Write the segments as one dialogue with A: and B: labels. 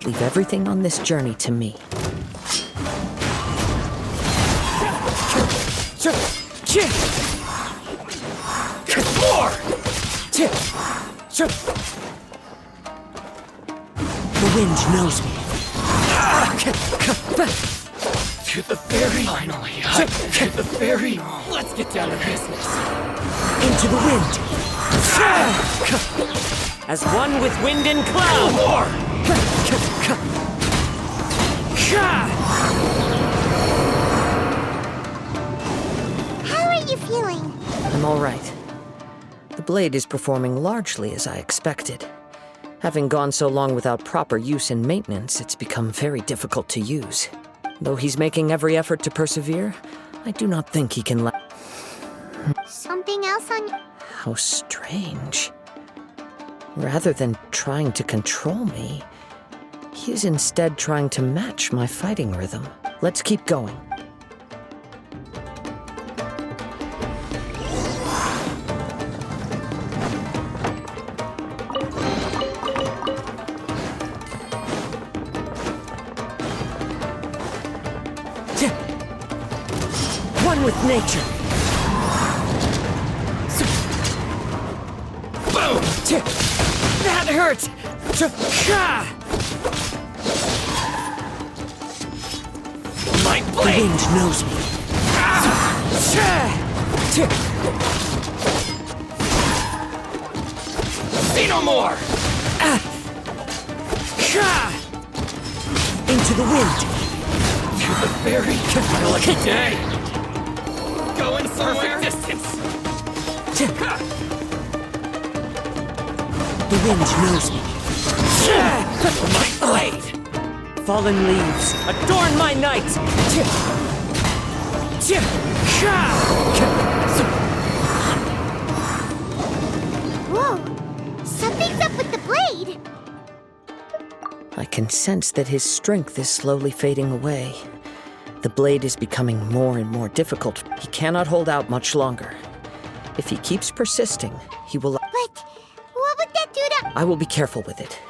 A: Leave everything on this journey to me.
B: More!
A: The wind knows me.
B: To the ferry! Finally, to the ferry! Let's get down to business!
A: Into the wind. As one with wind and cloud.
B: More!
C: How are you feeling?
A: I'm all right. The blade is performing largely as I expected. Having gone so long without proper use and maintenance, it's become very difficult to use. Though he's making every effort to persevere, I do not think he can
C: Something else on...
A: How strange. Rather than trying to control me, he is instead trying to match my fighting rhythm. Let's keep going. One with nature.
B: Boom!
A: That hurt!
B: My
A: The
B: blade!
A: wind knows me.
B: See no more!
A: Into the wind.
B: To the ferry! My lucky day! Going somewhere! Perfect distance!
A: The wind knows me.
B: My blade!
A: Fallen leaves, adorn my night!
C: Whoa! Something's up with the blade!
A: I can sense that his strength is slowly fading away. The blade is becoming more and more difficult. He cannot hold out much longer. If he keeps persisting, he will...
C: But what would that do to...
A: I will be careful with it.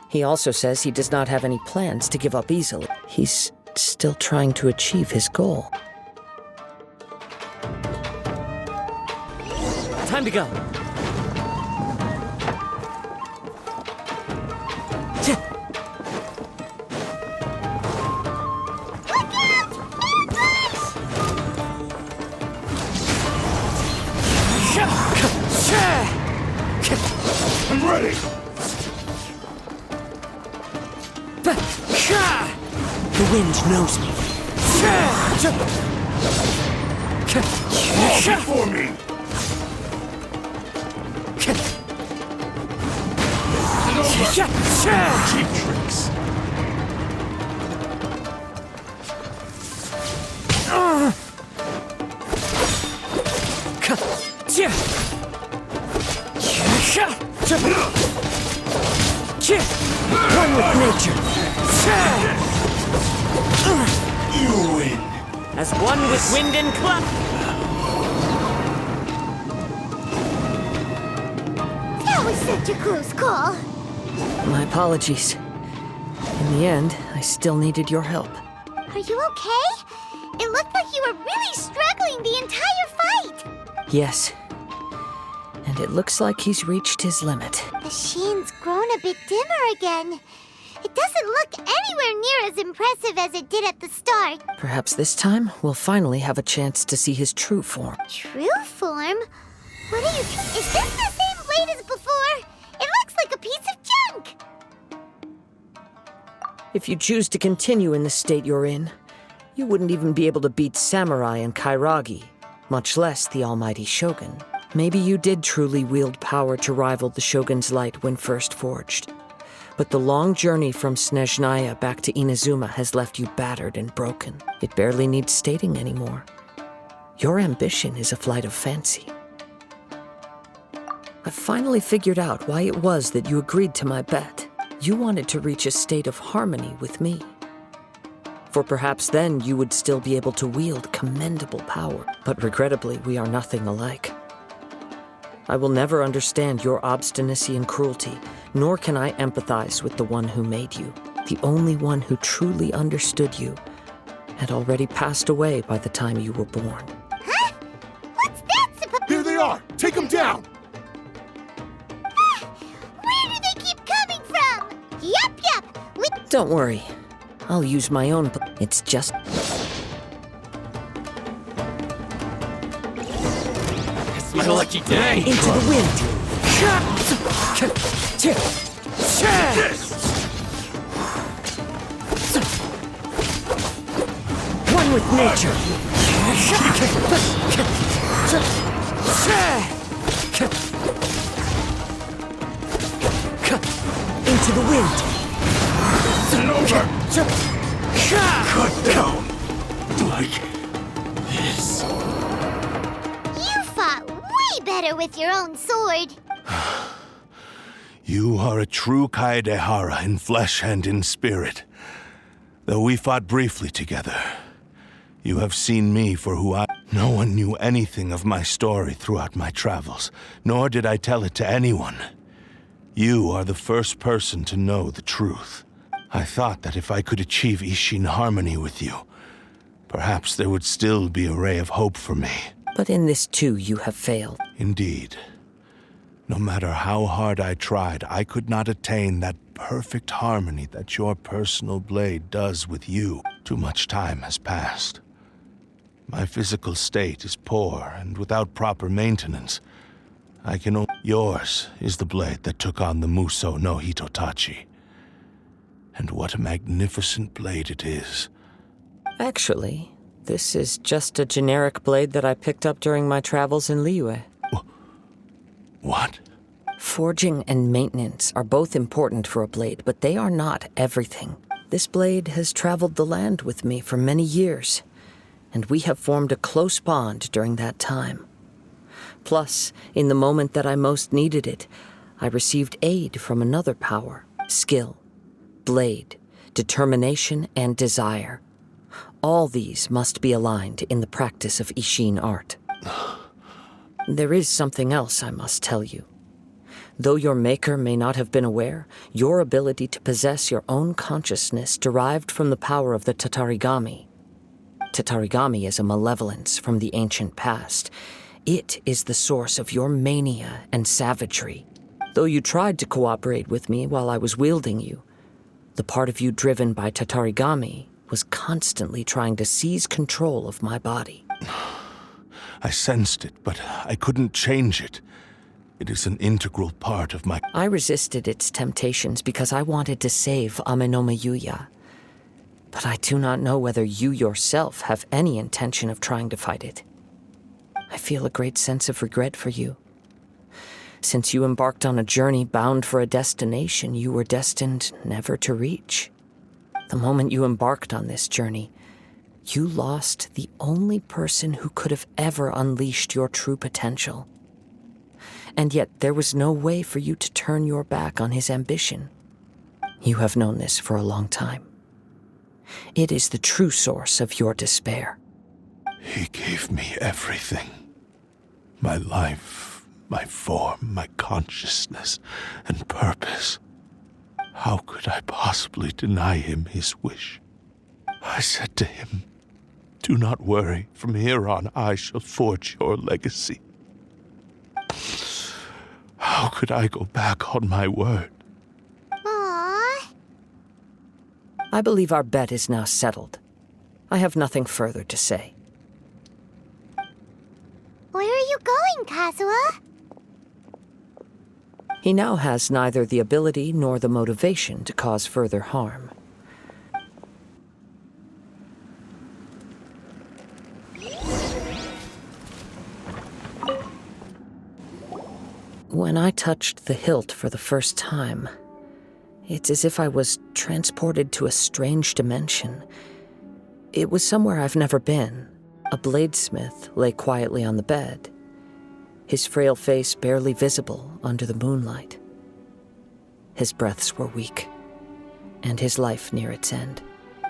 A: He also says he does not have any plans to give up easily. He's still trying to achieve his goal. Time to go.
C: Look out! Ambush!
B: I'm ready!
A: The wind knows me.
B: Fall before me! Cheap tricks!
A: One with nature.
B: You win!
A: As one with wind and cloud.
C: That was such a close call.
A: My apologies. In the end, I still needed your help.
C: Are you okay? It looked like you were really struggling the entire fight.
A: Yes. And it looks like he's reached his limit.
C: The sheen's grown a bit dimmer again. It doesn't look anywhere near as impressive as it did at the start.
A: Perhaps this time, we'll finally have a chance to see his true form.
C: True form? What are you... Is this the same blade as before? It looks like a piece of junk!
A: If you choose to continue in the state you're in, you wouldn't even be able to beat Samurai and Kairagi, much less the almighty Shogun. Maybe you did truly wield power to rival the Shogun's light when first forged. But the long journey from Snezhnaya back to Inazuma has left you battered and broken. It barely needs stating anymore. Your ambition is a flight of fancy. I finally figured out why it was that you agreed to my bet. You wanted to reach a state of harmony with me. For perhaps then you would still be able to wield commendable power. But regrettably, we are nothing alike. I will never understand your obstinacy and cruelty, nor can I empathize with the one who made you. the only one who truly understood you, had already passed away by the time you were born.
C: Huh? What's that supposed?
D: Here they are! Take them down!
C: Where do they keep coming from? Yup.
A: Don't worry. I'll use my own. It's just.
B: It's my lucky day!
A: Into the wind! One with nature! Into the wind!
D: Over! Cut down! Like this.
C: You fought way better with your own sword.
D: You are a true Kaedehara in flesh and in spirit. Though we fought briefly together, you have seen me for who I... No one knew anything of my story throughout my travels, nor did I tell it to anyone. You are the first person to know the truth. I thought that if I could achieve Ishin harmony with you, perhaps there would still be a ray of hope for me.
A: But in this too, you have failed.
D: Indeed. No matter how hard I tried, I could not attain that perfect harmony that your personal blade does with you. Too much time has passed. My physical state is poor, and without proper maintenance, I can only... Yours is the blade that took on the Muso no Hitotachi. And what a magnificent blade it is.
A: Actually, this is just a generic blade that I picked up during my travels in Liyue.
D: What?
A: Forging and maintenance are both important for a blade, but they are not everything. This blade has traveled the land with me for many years, and we have formed a close bond during that time. Plus, in the moment that I most needed it, I received aid from another power: skill, blade, determination, and desire. All these must be aligned in the practice of Ishin art. There is something else I must tell you. Though your maker may not have been aware, your ability to possess your own consciousness derived from the power of the Tatarigami. Tatarigami is a malevolence from the ancient past. It is the source of your mania and savagery. Though you tried to cooperate with me while I was wielding you, the part of you driven by Tatarigami was constantly trying to seize control of my body.
D: I sensed it, but I couldn't change it. It is an integral part of my...
A: I resisted its temptations because I wanted to save Amenoma Yuya. But I do not know whether you yourself have any intention of trying to fight it. I feel a great sense of regret for you. Since you embarked on a journey bound for a destination you were destined never to reach. The moment you embarked on this journey, you lost the only person who could have ever unleashed your true potential. And yet there was no way for you to turn your back on his ambition. You have known this for a long time. It is the true source of your despair.
D: He gave me everything. My life, my form, my consciousness, and purpose. How could I possibly deny him his wish? I said to him, "Do not worry, from here on I shall forge your legacy." How could I go back on my word?
C: Aww.
A: I believe our bet is now settled. I have nothing further to say.
C: Where are you going, Kazuha?
A: He now has neither the ability nor the motivation to cause further harm. When I touched the hilt for the first time, it's as if I was transported to a strange dimension. It was somewhere I've never been. A bladesmith lay quietly on the bed, his frail face barely visible under the moonlight. His breaths were weak, and his life near its end.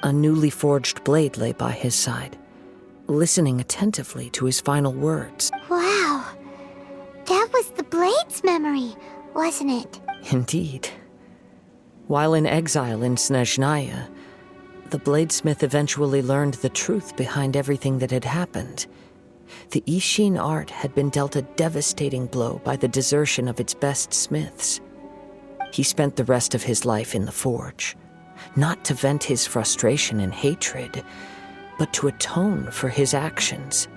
A: A newly forged blade lay by his side, listening attentively to his final words.
C: Wow. That was the Blade's memory, wasn't it?
A: Indeed. While in exile in Snezhnaya, the bladesmith eventually learned the truth behind everything that had happened. The Ishin art had been dealt a devastating blow by the desertion of its best smiths. He spent the rest of his life in the forge, not to vent his frustration and hatred, but to atone for his actions.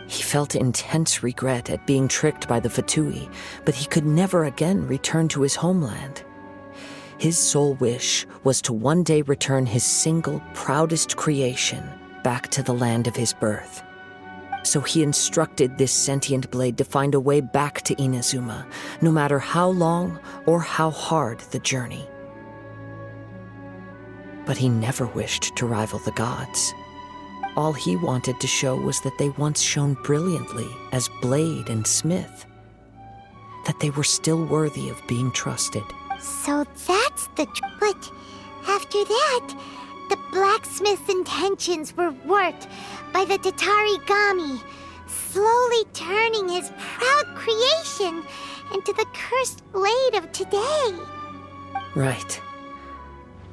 A: He felt intense regret at being tricked by the Fatui, but he could never again return to his homeland. His sole wish was to one day return his single, proudest creation back to the land of his birth. So he instructed this sentient blade to find a way back to Inazuma, no matter how long or how hard the journey. But he never wished to rival the gods. All he wanted to show was that they once shone brilliantly as blade and smith, that they were still worthy of being trusted.
C: So that's but after that, the blacksmith's intentions were warped by the Tatarigami, slowly turning his proud creation into the cursed blade of today.
A: Right.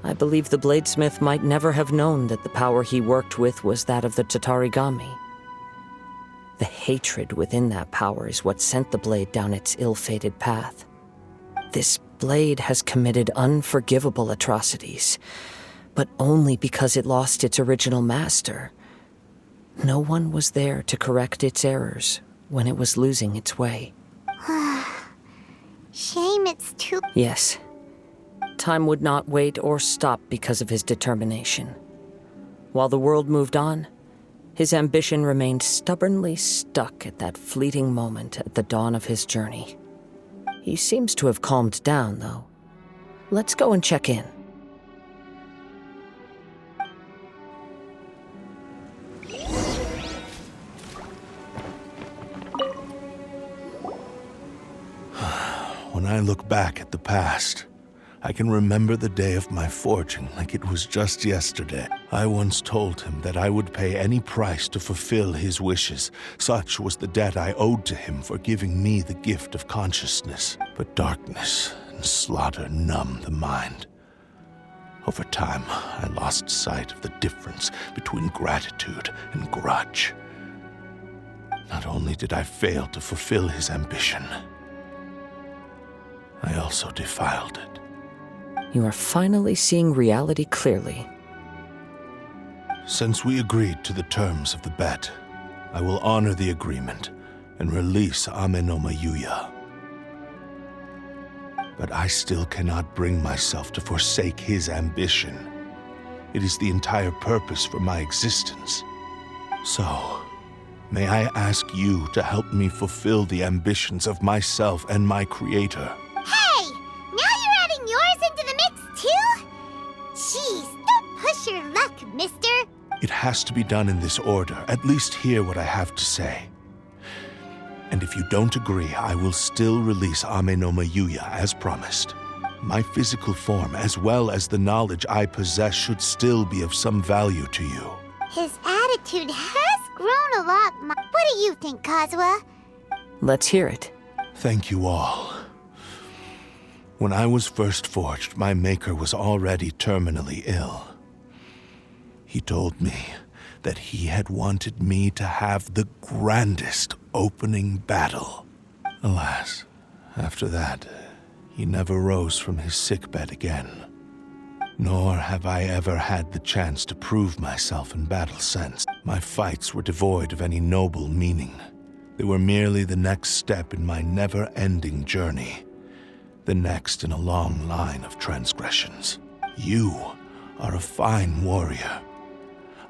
A: I believe the bladesmith might never have known that the power he worked with was that of the Tatarigami. The hatred within that power is what sent the blade down its ill-fated path. This blade has committed unforgivable atrocities, but only because it lost its original master. No one was there to correct its errors when it was losing its way.
C: Shame it's too...
A: Yes. Time would not wait or stop because of his determination. While the world moved on, his ambition remained stubbornly stuck at that fleeting moment at the dawn of his journey. He seems to have calmed down, though. Let's go and check in.
D: When I look back at the past, I can remember the day of my forging like it was just yesterday. I once told him that I would pay any price to fulfill his wishes. Such was the debt I owed to him for giving me the gift of consciousness. But darkness and slaughter numb the mind. Over time, I lost sight of the difference between gratitude and grudge. Not only did I fail to fulfill his ambition, I also defiled it.
A: You are finally seeing reality clearly.
D: Since we agreed to the terms of the bet, I will honor the agreement and release Amenoma Yuya. But I still cannot bring myself to forsake his ambition. It is the entire purpose for my existence. So, may I ask you to help me fulfill the ambitions of myself and my creator?
C: Hey! Now you're adding yours into the mix, too? Jeez, don't push your luck, mister.
D: It has to be done in this order. At least hear what I have to say. And if you don't agree, I will still release Amenoma Yuya as promised. My physical form, as well as the knowledge I possess, should still be of some value to you.
C: His attitude has grown a lot. What do you think, Kazuha?
A: Let's hear it.
D: Thank you all. When I was first forged, my maker was already terminally ill. He told me that he had wanted me to have the grandest opening battle. Alas, after that, he never rose from his sickbed again. Nor have I ever had the chance to prove myself in battle since. My fights were devoid of any noble meaning. They were merely the next step in my never-ending journey. The next in a long line of transgressions. You are a fine warrior.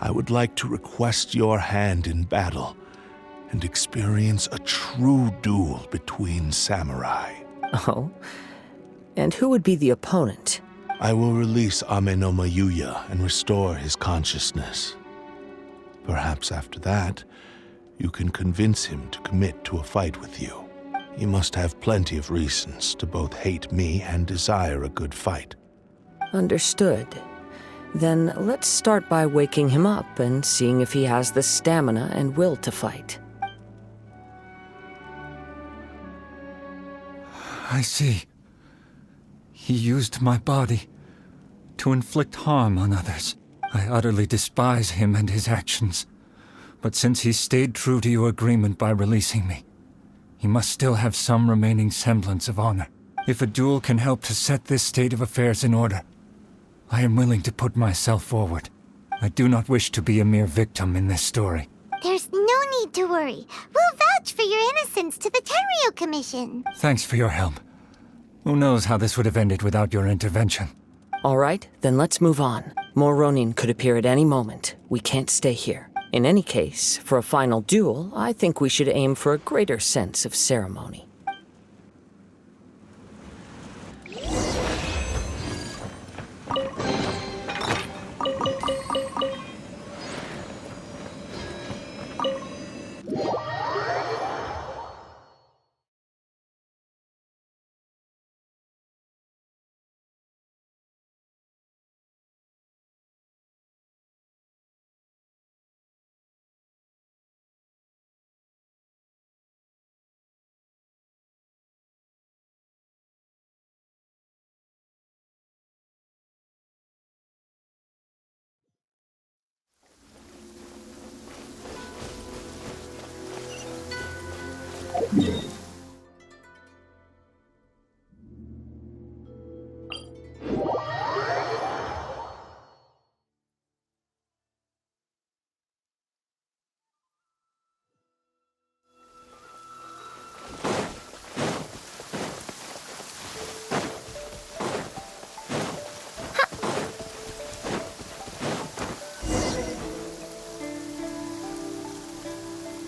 D: I would like to request your hand in battle and experience a true duel between samurai.
A: Oh? And who would be the opponent?
D: I will release Amenoma Yuya and restore his consciousness. Perhaps after that, you can convince him to commit to a fight with you. He must have plenty of reasons to both hate me and desire a good fight.
A: Understood. Then let's start by waking him up and seeing if he has the stamina and will to fight.
B: I see.
E: He used my body to inflict harm on others. I utterly despise him and his actions. But since he stayed true to your agreement by releasing me, he must still have some remaining semblance of honor. If a duel can help to set this state of affairs in order, I am willing to put myself forward. I do not wish to be a mere victim in this story.
C: There's no need to worry. We'll vouch for your innocence to the Tenryo Commission.
E: Thanks for your help. Who knows how this would have ended without your intervention?
A: All right, then let's move on. More Ronin could appear at any moment. We can't stay here. In any case, for a final duel, I think we should aim for a greater sense of ceremony.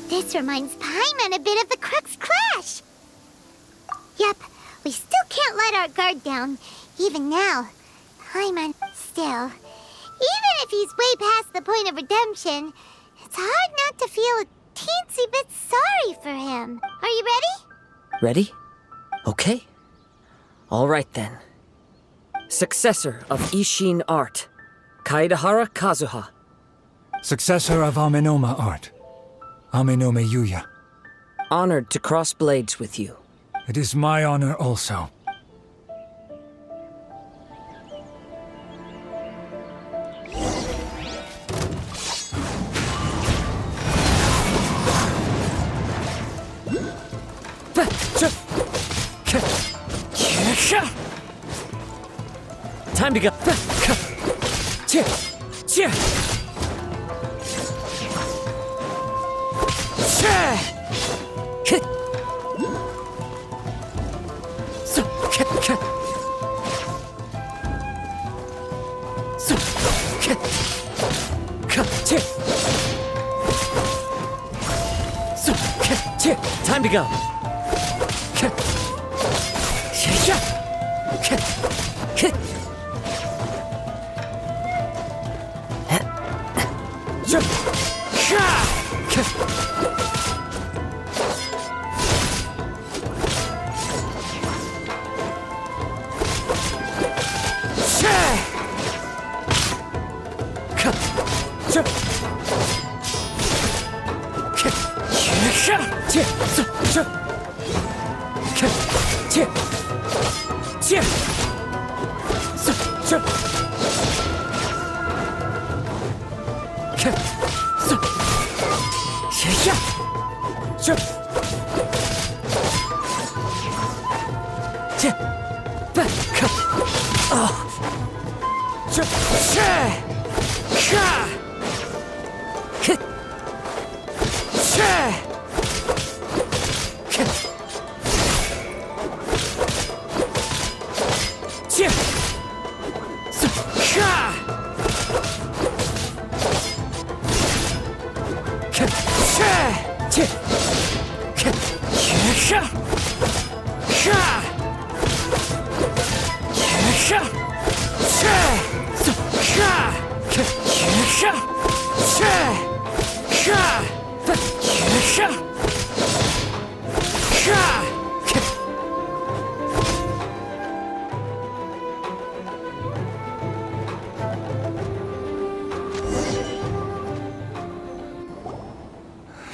C: This reminds Paimon a bit of the Crux Clash. Yep, we still can't let our guard down, even now. Paimon, still. Even if he's way past the point of redemption, it's hard not to feel a teensy bit sorry for him. Are you ready?
A: Ready? Okay. All right then. Successor of Ishin art, Kaedahara Kazuha.
E: Successor of Amenoma art, Amenome Yuya.
A: Honored to cross blades with you.
E: It is my honor also.
A: Time to go. Time to go.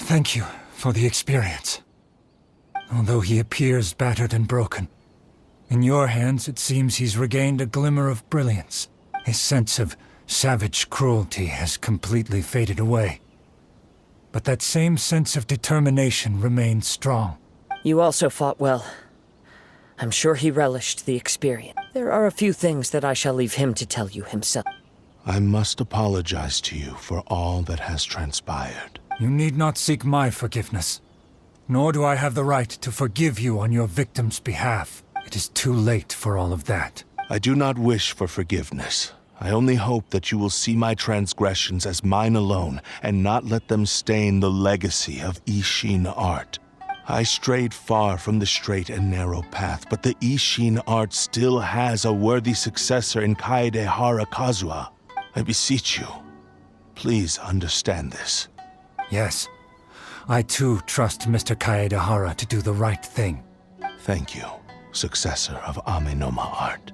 E: Thank you for the experience. Although he appears battered and broken, In your hands, it seems he's regained a glimmer of brilliance. His sense of savage cruelty has completely faded away. But that same sense of determination remains strong.
A: You also fought well. I'm sure he relished the experience. There are a few things that I shall leave him to tell you himself.
D: I must apologize to you for all that has transpired.
E: You need not seek my forgiveness. Nor do I have the right to forgive you on your victim's behalf. It is too late for all of that.
D: I do not wish for forgiveness. I only hope that you will see my transgressions as mine alone, and not let them stain the legacy of Ishin art. I strayed far from the straight and narrow path, but the Ishin art still has a worthy successor in Kaedehara Kazuha. I beseech you, please understand this.
E: Yes, I too trust Mr. Kaedehara to do the right thing.
D: Thank you, successor of Amenoma art.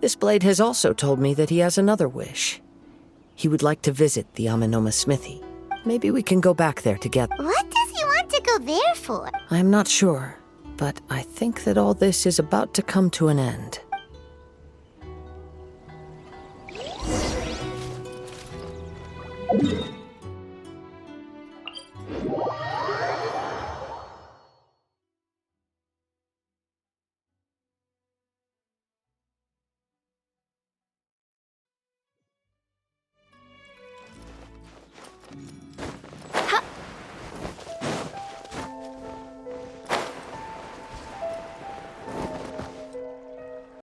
A: This blade has also told me that he has another wish. He would like to visit the Amenoma smithy. Maybe we can go back there together.
C: What does he want to go there for?
A: I'm not sure, but I think that all this is about to come to an end.